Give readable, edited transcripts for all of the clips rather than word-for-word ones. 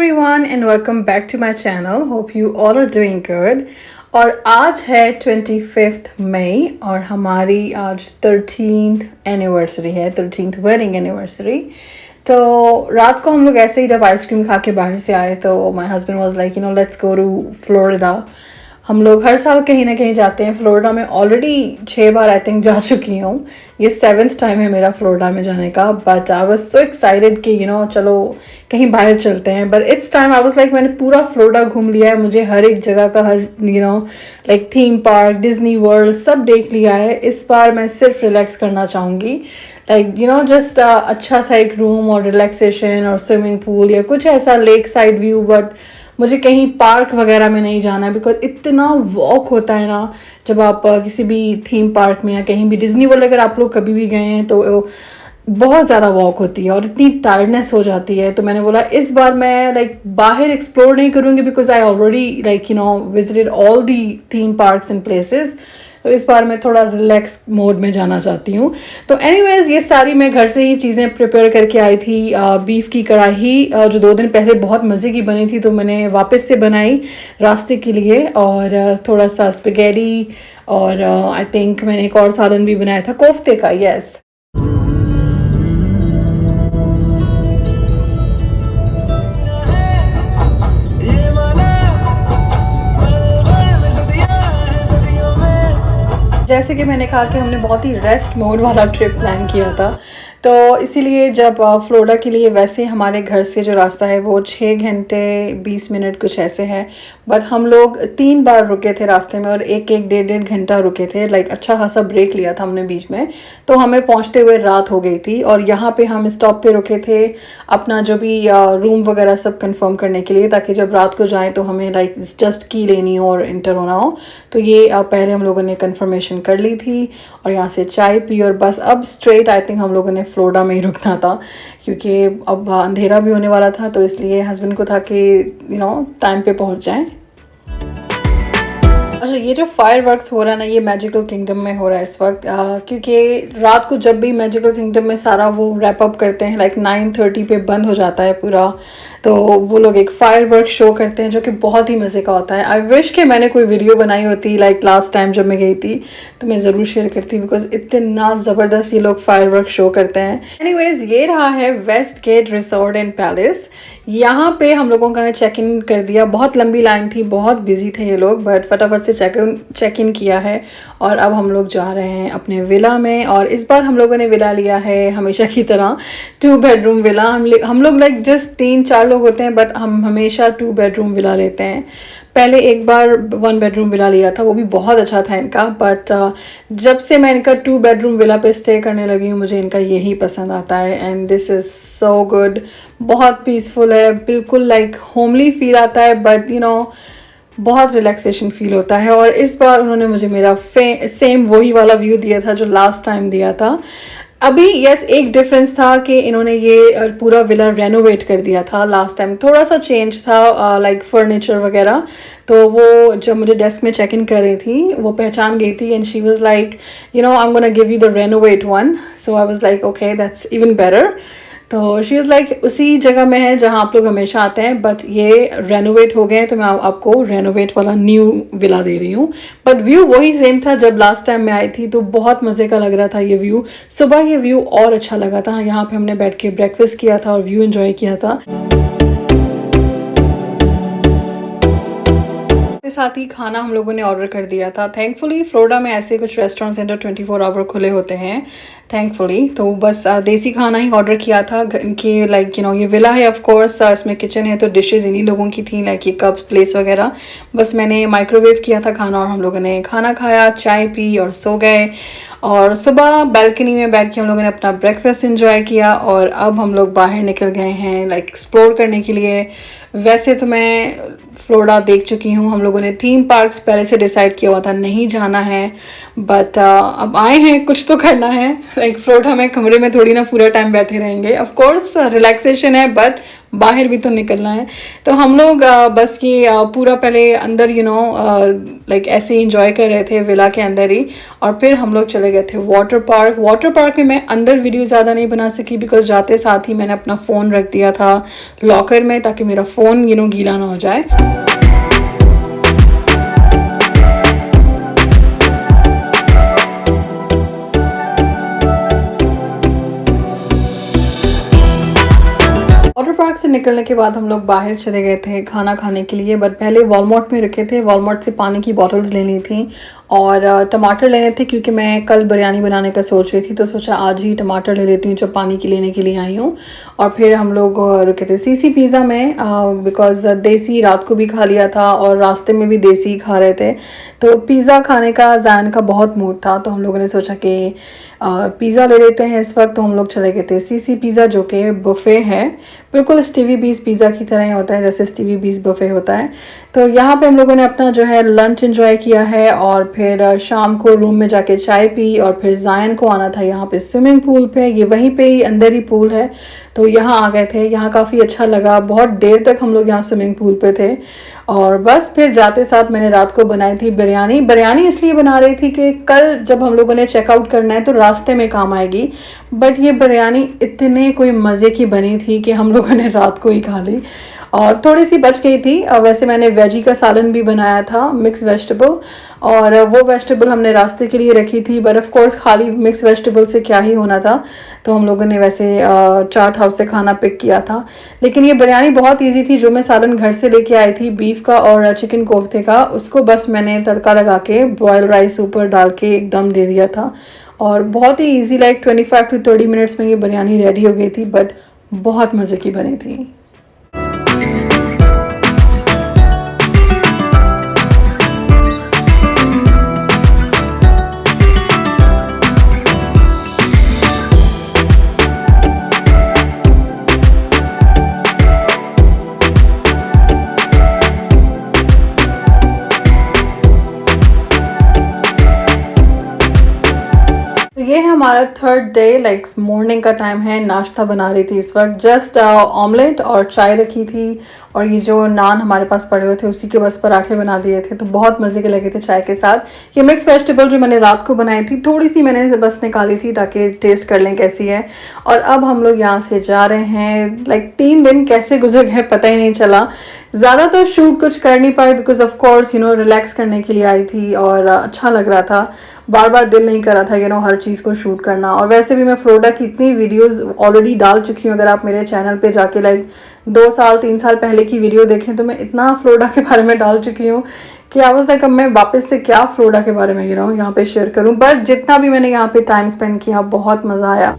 everyone and welcome back to my channel. Hope you all are doing good. और आज है 25th मई और हमारी आज 13th एनिवर्सरी है, 13th वेडिंग एनिवर्सरी। तो रात को हम लोग ऐसे ही जब आइसक्रीम खा के बाहर से आए तो my husband was like let's go to Florida. हम लोग हर साल कहीं ना कहीं जाते हैं। फ्लोरिडा में ऑलरेडी 6 बार आई थिंक जा चुकी हूँ। ये 7th टाइम है मेरा फ्लोरिडा में जाने का। But I was so excited कि चलो कहीं बाहर चलते हैं। But it's time I was like मैंने पूरा फ्लोरिडा घूम लिया है। मुझे हर एक जगह का हर like theme park, Disney world सब देख लिया है। इस बार मैं सिर्फ रिलैक्स करना चाहूँगी। लाइक जस्ट अच्छा सा एक रूम और रिलैक्सेशन और स्विमिंग पूल या कुछ ऐसा लेक साइड व्यू। बट मुझे कहीं पार्क वगैरह में नहीं जाना है बिकॉज इतना वॉक होता है ना जब आप किसी भी थीम पार्क में या कहीं भी डिज्नी वर्ल्ड अगर आप लोग कभी भी गए हैं तो बहुत ज़्यादा वॉक होती है और इतनी टायर्डनेस हो जाती है। तो मैंने बोला इस बार मैं लाइक बाहर एक्सप्लोर नहीं करूँगी because I already like visited all the theme parks and places. तो इस बार मैं थोड़ा रिलैक्स मोड में जाना चाहती हूँ। तो एनीवेज ये सारी मैं घर से ही चीज़ें प्रिपेयर करके आई थी। बीफ की कढ़ाई जो 2 दिन पहले बहुत मज़े की बनी थी तो मैंने वापस से बनाई रास्ते के लिए। और थोड़ा सा स्पेगेटी और आई थिंक मैंने एक और सालन भी बनाया था कोफ्ते का। यस जैसे कि मैंने कहा कि हमने बहुत ही रेस्ट मोड वाला ट्रिप प्लान किया था तो इसीलिए जब फ्लोरिडा के लिए वैसे हमारे घर से जो रास्ता है वो 6 घंटे 20 मिनट कुछ ऐसे है। बट हम लोग 3 बार रुके थे रास्ते में और एक डेढ़ घंटा रुके थे। लाइक अच्छा खासा ब्रेक लिया था हमने बीच में। तो हमें पहुंचते हुए रात हो गई थी और यहाँ पे हम स्टॉप पे रुके थे अपना जो भी रूम वगैरह सब कंफर्म करने के लिए ताकि जब रात को जाएँ तो हमें लाइक जस्ट की लेनी हो और इंटर होना हो। तो ये पहले हम लोगों ने कन्फर्मेशन कर ली थी और यहाँ से चाय पी और बस अब स्ट्रेट आई थिंक हम लोगों ने फ्लोरिडा में ही रुकना था क्योंकि अब अंधेरा भी होने वाला था। तो इसलिए हस्बैंड को था कि टाइम पे पहुँच जाएं। अच्छा ये जो फायरवर्क्स हो रहा है ना ये मैजिकल किंगडम में हो रहा है इस वक्त क्योंकि रात को जब भी मैजिकल किंगडम में सारा वो रैप अप करते हैं लाइक 9:30 पे बंद हो जाता है पूरा। तो वो लोग एक फायरवर्क शो करते हैं जो कि बहुत ही मज़े का होता है। आई विश कि मैंने कोई वीडियो बनाई होती लाइक लास्ट टाइम जब मैं गई थी तो मैं ज़रूर शेयर करती बिकॉज इतना ज़बरदस्त ये लोग फायरवर्क शो करते हैं। एनीवेज ये रहा है Westgate Resort and Palace. यहाँ पे हम लोगों का चेक इन कर दिया। बहुत लंबी लाइन थी, बहुत बिजी थे ये लोग बट फटाफट से चेक इन किया है और अब हम लोग जा रहे हैं अपने विला में। और इस बार हम लोगों ने विला लिया है हमेशा की तरह 2 बेडरूम विला। हम लोग लाइक जस्ट 3-4 लोग होते हैं बट हम हमेशा 2 बेडरूम विला लेते हैं। पहले एक बार 1 बेडरूम विला लिया था वो भी बहुत अच्छा था इनका। बट जब से मैं इनका 2 बेडरूम विला पे स्टे करने लगी हूँ मुझे इनका यही पसंद आता है and this is so good. बहुत पीसफुल है, बिल्कुल लाइक होमली फील आता है बट बहुत रिलैक्सेशन फील होता है। और इस बार उन्होंने मुझे मेरा सेम वही वाला व्यू दिया था जो लास्ट टाइम दिया था। अभी यस एक डिफरेंस था कि इन्होंने ये पूरा विला रेनोवेट कर दिया था। लास्ट टाइम थोड़ा सा चेंज था लाइक फर्नीचर वगैरह। तो वो जब मुझे डेस्क में चेक इन कर रही थी वो पहचान गई थी and she was like I am gonna give you the renovate one. So I was like okay that's even better. तो शी इज़ लाइक उसी जगह में है जहाँ आप लोग हमेशा आते हैं बट ये रेनोवेट हो गए हैं तो मैं आपको रेनोवेट वाला न्यू विला दे रही हूँ। बट व्यू वही सेम था जब लास्ट टाइम मैं आई थी तो बहुत मज़े का लग रहा था ये व्यू। सुबह ये व्यू और अच्छा लगा था। यहाँ पे हमने बैठ के ब्रेकफास्ट किया था और व्यू एंजॉय किया था। साथ ही खाना हम लोगों ने ऑर्डर कर दिया था। थैंकफुली फ्लोरिडा में ऐसे कुछ रेस्टोरेंट सेंटर 24 आवर खुले होते हैं थैंकफुली। तो बस देसी खाना ही ऑर्डर किया था इनके लाइक ये विला है ऑफ कोर्स इसमें किचन है तो डिशेस इन्हीं लोगों की थी लाइक ये कप्स प्लेट्स वगैरह। बस मैंने माइक्रोवेव किया था खाना और हम लोगों ने खाना खाया, चाय पी और सो गए। और सुबह बैल्कनी में बैठ के हम लोगों ने अपना ब्रेकफास्ट एंजॉय किया और अब हम लोग बाहर निकल गए हैं लाइक एक्सप्लोर करने के लिए। वैसे तो मैं फ्लोरिडा देख चुकी हूँ। हम लोगों ने थीम पार्क्स पहले से डिसाइड किया हुआ था नहीं जाना है बट अब आए हैं कुछ तो करना है। लाइक फ्लोरिडा में कमरे में थोड़ी ना पूरा टाइम बैठे रहेंगे। ऑफ कोर्स रिलैक्सेशन है बट बाहर भी तो निकलना है। तो हम लोग बस ये पूरा पहले अंदर लाइक ऐसे ही इंजॉय कर रहे थे विला के अंदर ही, और फिर हम लोग चले गए थे वाटर पार्क। वाटर पार्क में मैं अंदर वीडियो ज़्यादा नहीं बना सकी बिकॉज जाते साथ ही मैंने अपना फ़ोन रख दिया था लॉकर में ताकि मेरा फ़ोन गीला ना हो जाए। वाटर पार्क से निकलने के बाद हम लोग बाहर चले गए थे खाना खाने के लिए, बट पहले वॉलमार्ट में रुके थे। वॉलमार्ट से पानी की बॉटल्स लेनी थी और टमाटर लेने थे क्योंकि मैं कल बिरयानी बनाने का सोच रही थी, तो सोचा आज ही टमाटर ले लेती हूँ जब पानी की लेने के लिए आई हूँ। और फिर हम लोग रुके थे सीसी पिज़्ज़ा में बिकॉज देसी रात को भी खा लिया था और रास्ते में भी देसी ही खा रहे थे, तो पिज़्ज़ा खाने का ज़ायन का बहुत मूड था, तो हम लोगों ने सोचा कि पिज़्ज़ा ले लेते हैं इस वक्त। तो हम लोग चले गए थे सीसी पिज़्ज़ा जो कि बुफ़े है, बिल्कुल स्टीवी बीस पिज़्ज़ा की तरह ही होता है जैसे स्टीवी बीस बुफ़े होता है। तो यहाँ पे हम लोगों ने अपना जो है लंच एंजॉय किया है और फिर शाम को रूम में जाके चाय पी, और फिर ज़ायन को आना था यहाँ पे स्विमिंग पूल पे, ये वहीं पे ही अंदर ही पूल है, तो यहाँ आ गए थे। यहाँ काफ़ी अच्छा लगा, बहुत देर तक हम लोग यहाँ स्विमिंग पूल पे थे। और बस फिर जाते साथ मैंने रात को बनाई थी बिरयानी। बिरयानी इसलिए बना रही थी कि कल जब हम लोगों ने चेकआउट करना है तो रास्ते में काम आएगी, बट ये बिरयानी इतने कोई मज़े की बनी थी कि हम लोगों ने रात को ही खा ली और थोड़ी सी बच गई थी। वैसे मैंने वेजी का सालन भी बनाया था, मिक्स वेजिटेबल, और वो वेजिटेबल हमने रास्ते के लिए रखी थी, बट ऑफ कोर्स खाली मिक्स वेजिटेबल से क्या ही होना था, तो हम लोगों ने वैसे चाट हाउस से खाना पिक किया था। लेकिन ये बिरयानी बहुत इजी थी। जो मैं सालन घर से लेके आई थी बीफ का और चिकन कोफ्ते का, उसको बस मैंने तड़का लगा के बॉयल राइस ऊपर डाल के एकदम दे दिया था, और बहुत ही ईजी लाइक 25 to 30 मिनट्स में ये बिरयानी रेडी हो गई थी, बट बहुत मज़े की बनी थी। तो ये है हमारा थर्ड डे, लाइक मॉर्निंग का टाइम है। नाश्ता बना रही थी इस वक्त, जस्ट ऑमलेट और चाय रखी थी, और ये जो नान हमारे पास पड़े हुए थे उसी के बस पराठे बना दिए थे, तो बहुत मज़े के लगे थे चाय के साथ। ये मिक्स वेजिटेबल जो मैंने रात को बनाई थी, थोड़ी सी मैंने बस निकाली थी ताकि टेस्ट कर लें कैसी है। और अब हम लोग यहाँ से जा रहे हैं। लाइक 3 दिन कैसे गुजर गए पता ही नहीं चला। ज़्यादा तो शूट कुछ कर नहीं पाई बिकॉज ऑफ कोर्स रिलैक्स करने के लिए आई थी और अच्छा लग रहा था, बार बार दिल नहीं कर रहा था हर चीज़ को शूट करना। और वैसे भी मैं फ्लोरिडा की इतनी वीडियोस ऑलरेडी डाल चुकी हूँ, अगर आप मेरे चैनल पे जाके लाइक 2 साल 3 साल पहले की वीडियो देखें तो मैं इतना फ्लोरिडा के बारे में डाल चुकी हूँ कि आई वाज लाइक अब मैं वापस से क्या फ्लोरिडा के बारे में यहाँ पे शेयर करूँ। बट जितना भी मैंने यहाँ पे टाइम स्पेंड किया बहुत मज़ा आया।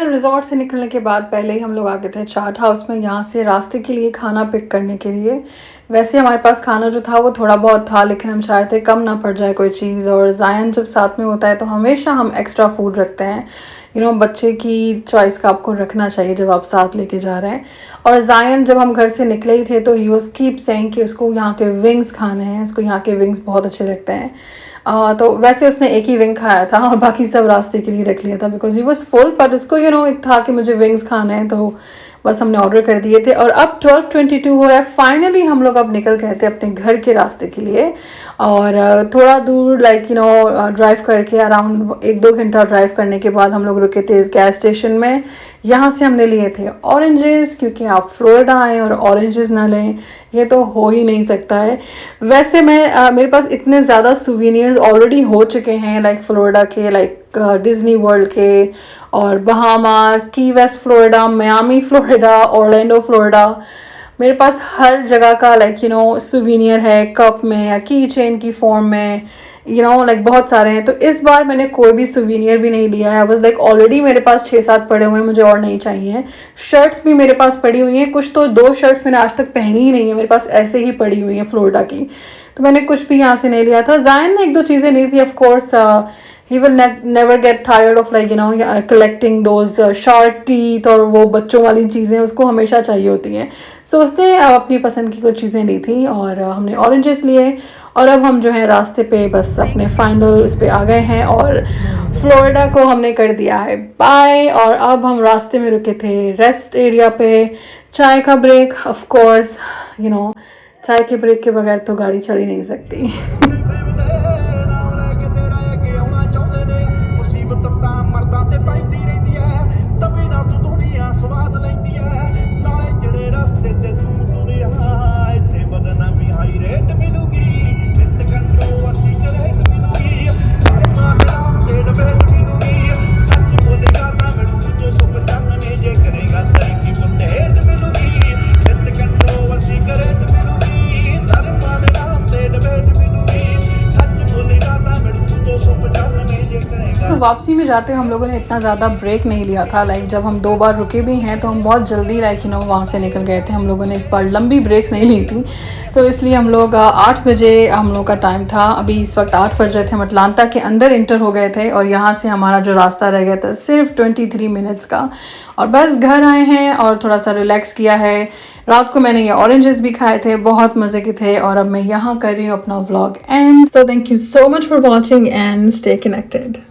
रिजॉर्ट से निकलने के बाद पहले ही हम लोग आ गए थे चाट हाउस में, यहाँ से रास्ते के लिए खाना पिक करने के लिए। वैसे हमारे पास खाना जो था वो थोड़ा बहुत था, लेकिन हम चाह रहे थे कम ना पड़ जाए कोई चीज़, और ज़ायन जब साथ में होता है तो हमेशा हम एक्स्ट्रा फूड रखते हैं। बच्चे की चॉइस का आपको रखना चाहिए जब आप साथ लेके जा रहे हैं। और ज़ायन जब हम घर से निकले ही थे तो ही वाज कीप सेइंग कि उसको यहाँ के विंग्स खाने हैं, उसको यहाँ के विंग्स बहुत अच्छे लगते हैं। तो वैसे उसने एक ही विंग खाया था और बाकी सब रास्ते के लिए रख लिया था बिकॉज ही वॉज फुल, पर उसको एक था कि मुझे विंग्स खाने हैं, तो बस हमने ऑर्डर कर दिए थे। और अब 12:22 हो रहा है, फाइनली हम लोग अब निकल गए थे अपने घर के रास्ते के लिए। और थोड़ा दूर लाइक ड्राइव करके अराउंड 1-2 घंटा ड्राइव करने के बाद हम लोग रुके थे इस गैस स्टेशन में। यहाँ से हमने लिए थे ऑरेंजेस, क्योंकि आप फ्लोरिडा आएँ और ऑरेंजेस ना लें ये तो हो ही नहीं सकता है। वैसे मैं मेरे पास इतने ज़्यादा सुवीनियर्स ऑलरेडी हो चुके हैं लाइक फ्लोरिडा के, लाइक डिज्नी वर्ल्ड के, और Bahamas, Key West Florida, Miami Florida, Orlando Florida. मेरे पास हर जगह का लाइक सुवीनियर है, कप में या की चेन की फॉर्म में, लाइक बहुत सारे हैं। तो इस बार मैंने कोई भी सुवीनियर भी नहीं लिया है। आई वाज लाइक ऑलरेडी मेरे पास 6-7 पड़े हुए हैं, मुझे और नहीं चाहिए। शर्ट्स भी मेरे पास पड़ी हुई हैं, कुछ तो 2 शर्ट्स मैंने आज तक पहनी ही नहीं है, मेरे पास ऐसे ही पड़ी हुई हैं फ्लोरिडा की, तो मैंने कुछ भी यहाँ से नहीं लिया था। ज़ायन ने 1-2 चीज़ें ली थी, of course he will never get tired of collecting those shark teeth, और वो बच्चों वाली चीज़ें उसको हमेशा चाहिए होती हैं। सो उसने अपनी पसंद की कुछ चीज़ें ली थी और हमने ऑरेंजेस लिए। और अब हम जो है रास्ते पे बस अपने फाइनल इस पे आ गए हैं और फ्लोरिडा को हमने कर दिया है बाय। और अब हम रास्ते में रुके थे रेस्ट एरिया पे, चाय का ब्रेक। ऑफ कोर्स चाय के ब्रेक के बगैर तो गाड़ी चल ही नहीं सकती। तो वापसी में जाते हम लोगों ने इतना ज़्यादा ब्रेक नहीं लिया था। लाइक जब हम 2 बार रुके भी हैं तो हम बहुत जल्दी वहाँ से निकल गए थे। हम लोगों ने इस बार लंबी ब्रेक्स नहीं ली थी, तो इसलिए हम लोग 8 बजे हम लोग का टाइम था। अभी इस वक्त 8 बज रहे थे। हम अटलांटा के अंदर इंटर हो गए थे और यहाँ से हमारा जो रास्ता रह गया था सिर्फ 23 मिनट्स का। और बस घर आए हैं और थोड़ा सा रिलैक्स किया है। रात को मैंने ये ऑरेंजेस भी खाए थे, बहुत मज़े के थे। और अब मैं यहाँ कर रही हूँ अपना vlog and. So thank you so much for watching and stay connected.